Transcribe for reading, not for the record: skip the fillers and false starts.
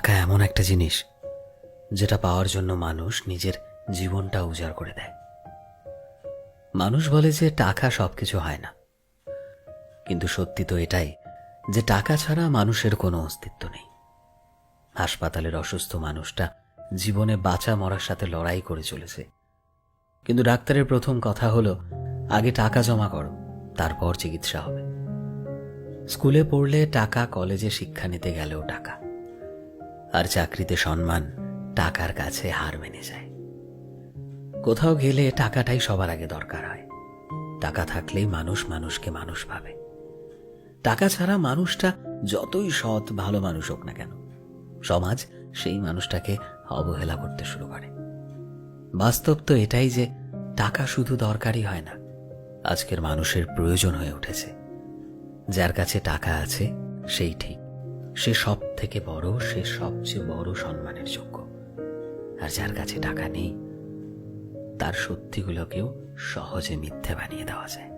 টাকা এমন একটা জিনিস যেটা পাওয়ার জন্য মানুষ নিজের জীবনটা উজাড় করে দেয়। মানুষ বলে যে টাকা সবকিছু হয় না, কিন্তু সত্যি তো এটাই যে টাকা ছাড়া মানুষের কোনো অস্তিত্ব নেই। হাসপাতালের অসুস্থ মানুষটা জীবনে বাঁচা মরার সাথে লড়াই করে চলেছে, কিন্তু ডাক্তারের প্রথম কথা হলো আগে টাকা জমা করো, তারপর চিকিৎসা হবে। স্কুলে পড়লে টাকা, কলেজে শিক্ষা নিতে গেলেও টাকা, আর চাকরিতে সম্মান টাকার কাছে হার মেনে যায়। কোথাও গেলে টাকাটাই সবার আগে দরকার হয়। টাকা থাকলেই মানুষ মানুষকে মানুষ ভাবে। টাকা ছাড়া মানুষটা যতই সৎ ভালো মানুষ হোক না কেন, সমাজ সেই মানুষটাকে অবহেলা করতে শুরু করে। বাস্তব তো এটাই যে টাকা শুধু দরকারই হয় না, আজকের মানুষের প্রয়োজন হয়ে উঠেছে। যার কাছে টাকা আছে সেই ঠিক, সে সব থেকে বড়, সে সবচেয়ে বড় সম্মানের যোগ্য। আর যার কাছে টাকা নেই, তার সত্যিগুলোকেও সহজে মিথ্যে বানিয়ে দেওয়া যায়।